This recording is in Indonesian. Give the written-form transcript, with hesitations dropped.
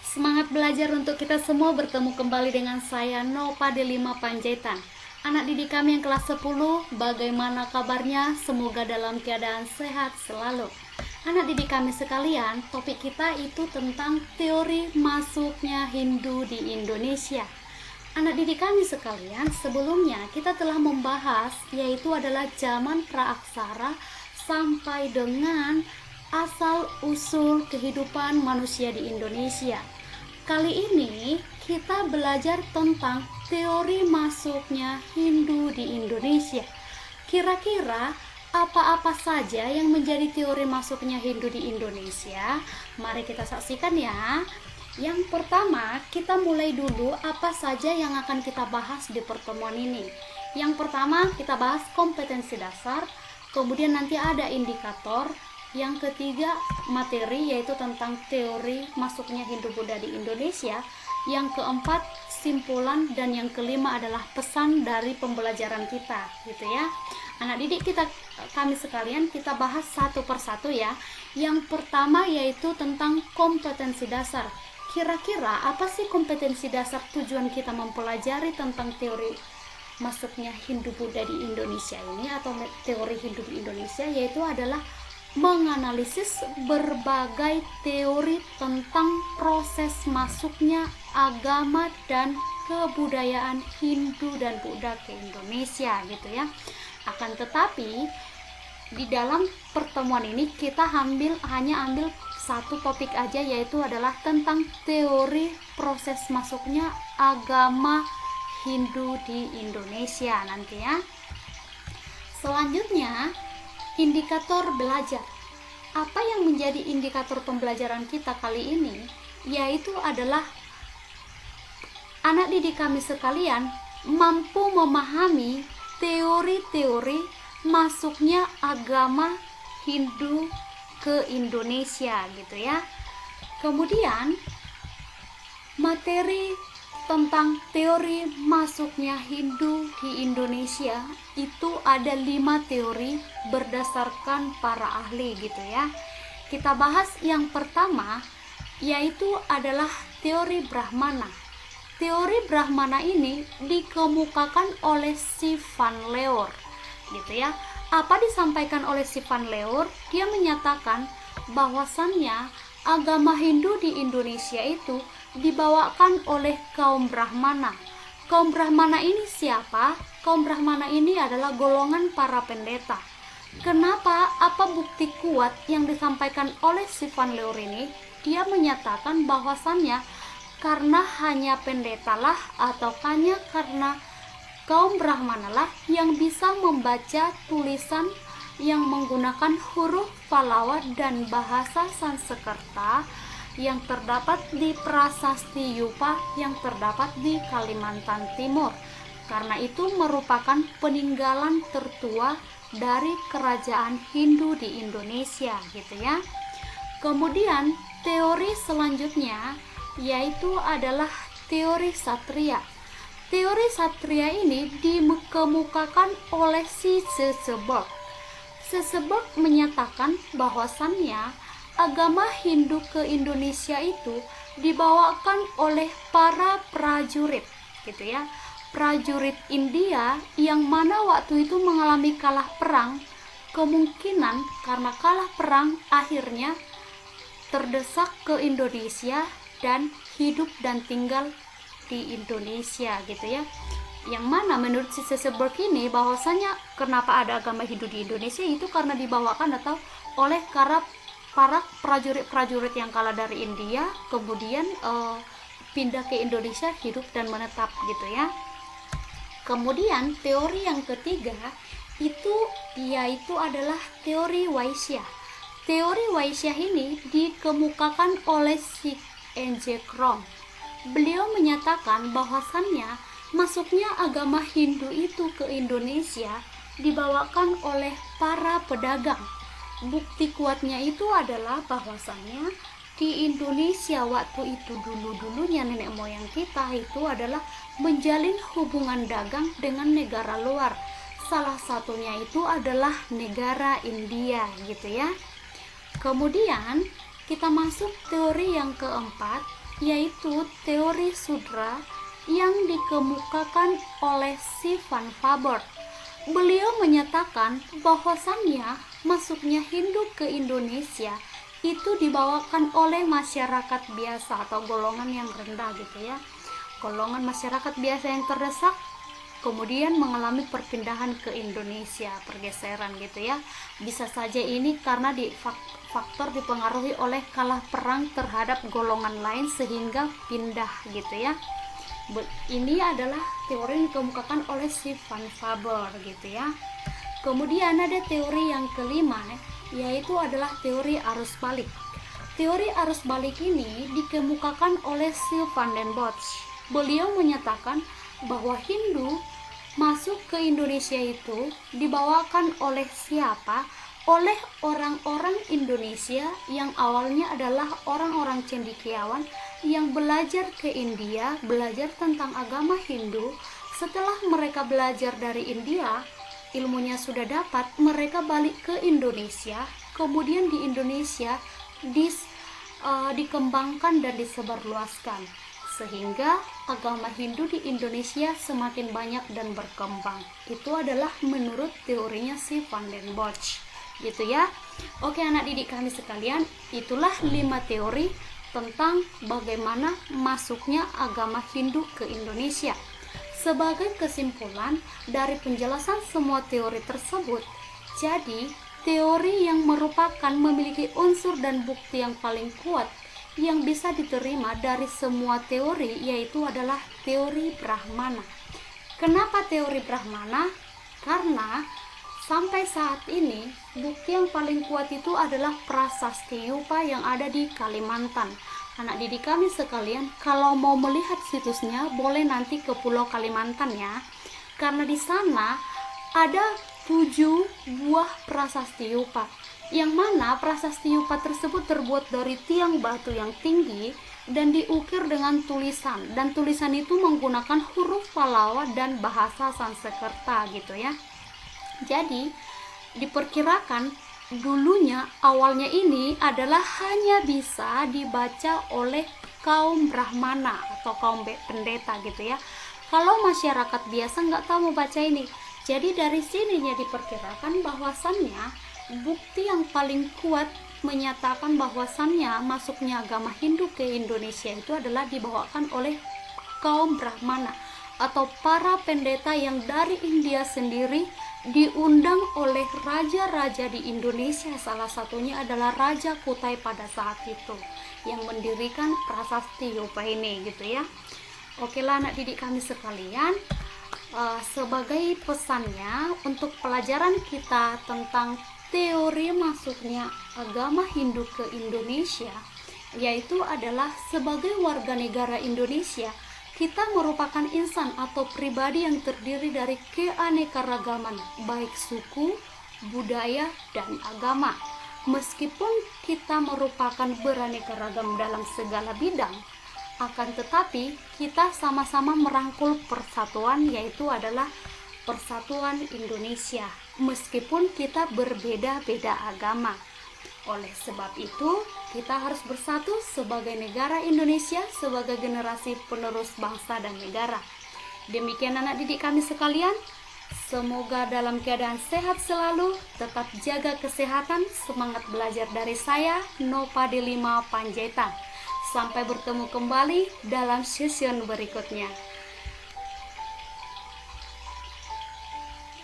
Semangat belajar untuk kita semua, bertemu kembali dengan saya Nova Delima Panjaitan. Anak didik kami yang kelas 10, bagaimana kabarnya? Semoga dalam keadaan sehat selalu. Anak didik kami sekalian, topik kita itu tentang teori masuknya Hindu di Indonesia. Anak didik kami sekalian, sebelumnya kita telah membahas yaitu adalah zaman praaksara sampai dengan asal-usul kehidupan manusia di Indonesia. Kali ini kita belajar tentang teori masuknya Hindu di Indonesia. Kira-kira apa-apa saja yang menjadi teori masuknya Hindu di Indonesia? Mari kita saksikan ya. Yang pertama, kita mulai dulu apa saja yang akan kita bahas di pertemuan ini. Yang pertama, kita bahas kompetensi dasar, kemudian nanti ada indikator. Yang ketiga, materi, yaitu tentang teori masuknya Hindu-Buddha di Indonesia. Yang keempat, simpulan, dan yang kelima adalah pesan dari pembelajaran kita, gitu ya. Anak didik kami sekalian, kita bahas satu persatu ya. Yang pertama yaitu tentang kompetensi dasar. Kira-kira apa sih kompetensi dasar? Tujuan kita mempelajari tentang teori masuknya Hindu-Buddha di Indonesia ini, atau teori Hindu di Indonesia, yaitu adalah menganalisis berbagai teori tentang proses masuknya agama dan kebudayaan Hindu dan Buddha ke Indonesia, gitu ya. Akan tetapi di dalam pertemuan ini kita hanya ambil satu topik aja, yaitu adalah tentang teori proses masuknya agama Hindu di Indonesia nanti ya. Selanjutnya, indikator belajar. Apa yang menjadi indikator pembelajaran kita kali ini? Yaitu adalah anak didik kami sekalian mampu memahami teori-teori masuknya agama Hindu ke Indonesia, gitu ya. Kemudian materi tentang teori masuknya Hindu di Indonesia itu ada 5 teori berdasarkan para ahli, gitu ya. Kita bahas yang pertama yaitu adalah teori Brahmana. Teori Brahmana ini dikemukakan oleh Si Van Leur, gitu ya. Apa disampaikan oleh Si Van Leur? Dia menyatakan bahwasannya agama Hindu di Indonesia itu dibawakan oleh kaum Brahmana. Kaum Brahmana ini siapa? Kaum Brahmana ini adalah golongan para pendeta. Kenapa? Apa bukti kuat yang disampaikan oleh Si Van Leur ini? Dia menyatakan bahwasannya karena hanya pendetalah atau hanya karena kaum Brahmana lah yang bisa membaca tulisan yang menggunakan huruf Pallava dan bahasa Sanskerta yang terdapat di prasasti Yupa yang terdapat di Kalimantan Timur. Karena itu merupakan peninggalan tertua dari kerajaan Hindu di Indonesia, gitu ya. Kemudian teori selanjutnya yaitu adalah teori Satria. Teori Satria ini dikemukakan oleh si Sesebok. Sesebok menyatakan bahwasannya agama Hindu ke Indonesia itu dibawakan oleh para prajurit, gitu ya. Prajurit India yang mana waktu itu mengalami kalah perang, kemungkinan karena kalah perang akhirnya terdesak ke Indonesia dan hidup dan tinggal di Indonesia, gitu ya. Yang mana menurut si Sesebok ini bahwasanya kenapa ada agama Hindu di Indonesia itu karena dibawakan atau oleh para prajurit-prajurit yang kalah dari India, kemudian pindah ke Indonesia, hidup dan menetap, gitu ya. Kemudian teori yang ketiga itu yaitu adalah teori Waisya. Teori Waisya ini dikemukakan oleh si N.J. Krom. Beliau menyatakan bahwasannya masuknya agama Hindu itu ke Indonesia dibawakan oleh para pedagang. Bukti kuatnya itu adalah bahwasannya di Indonesia waktu itu dulunya nenek moyang kita itu adalah menjalin hubungan dagang dengan negara luar. Salah satunya itu adalah negara India, gitu ya. Kemudian kita masuk teori yang keempat, yaitu teori sudra yang dikemukakan oleh si Van Fabert. Beliau menyatakan bahwasannya masuknya Hindu ke Indonesia itu dibawakan oleh masyarakat biasa atau golongan yang rendah gitu ya. Golongan masyarakat biasa yang terdesak kemudian mengalami perpindahan ke Indonesia, pergeseran gitu ya. Bisa saja ini karena faktor dipengaruhi oleh kalah perang terhadap golongan lain sehingga pindah gitu ya. Ini adalah teori yang dikemukakan oleh si Van Fabert gitu ya. Kemudian ada teori yang kelima, yaitu adalah teori arus balik. Teori arus balik ini dikemukakan oleh Sir van den Bosch. Beliau menyatakan bahwa Hindu masuk ke Indonesia itu dibawakan oleh siapa? Oleh orang-orang Indonesia yang awalnya adalah orang-orang cendekiawan yang belajar ke India, belajar tentang agama Hindu. Setelah mereka belajar dari India, ilmunya sudah dapat, mereka balik ke Indonesia. Kemudian di Indonesia dikembangkan dan disebarluaskan, sehingga agama Hindu di Indonesia semakin banyak dan berkembang. Itu adalah menurut teorinya si Van den Bosch gitu ya. Oke anak didik kami sekalian, itulah 5 teori tentang bagaimana masuknya agama Hindu ke Indonesia. Sebagai kesimpulan dari penjelasan semua teori tersebut, jadi teori yang merupakan memiliki unsur dan bukti yang paling kuat yang bisa diterima dari semua teori yaitu adalah teori Brahmana. Kenapa teori Brahmana? Karena sampai saat ini bukti yang paling kuat itu adalah prasasti Yupa yang ada di Kalimantan. Anak didik kami sekalian, kalau mau melihat situsnya boleh nanti ke Pulau Kalimantan ya. Karena di sana ada 7 buah prasasti Yupa. Yang mana prasasti Yupa tersebut terbuat dari tiang batu yang tinggi dan diukir dengan tulisan. Dan tulisan itu menggunakan huruf Pallawa dan bahasa Sanskerta gitu ya. Jadi diperkirakan dulunya awalnya ini adalah hanya bisa dibaca oleh kaum Brahmana atau kaum pendeta gitu ya. Kalau masyarakat biasa nggak tahu membaca ini. Jadi dari sininya diperkirakan bahwasannya bukti yang paling kuat menyatakan bahwasannya masuknya agama Hindu ke Indonesia itu adalah dibawakan oleh kaum Brahmana atau para pendeta yang dari India sendiri diundang oleh raja-raja di Indonesia. Salah satunya adalah Raja Kutai pada saat itu yang mendirikan prasasti Yupa ini gitu ya. Oke lah anak didik kami sekalian, sebagai pesannya untuk pelajaran kita tentang teori masuknya agama Hindu ke Indonesia, yaitu adalah sebagai warga negara Indonesia kita merupakan insan atau pribadi yang terdiri dari keanekaragaman, baik suku, budaya, dan agama. Meskipun kita merupakan beraneka ragam dalam segala bidang, akan tetapi kita sama-sama merangkul persatuan, yaitu adalah persatuan Indonesia. Meskipun kita berbeda-beda agama. Oleh sebab itu, kita harus bersatu sebagai negara Indonesia, sebagai generasi penerus bangsa dan negara. Demikian anak didik kami sekalian, semoga dalam keadaan sehat selalu, tetap jaga kesehatan, semangat belajar dari saya, Nova Delima Panjaitan. Sampai bertemu kembali dalam session berikutnya.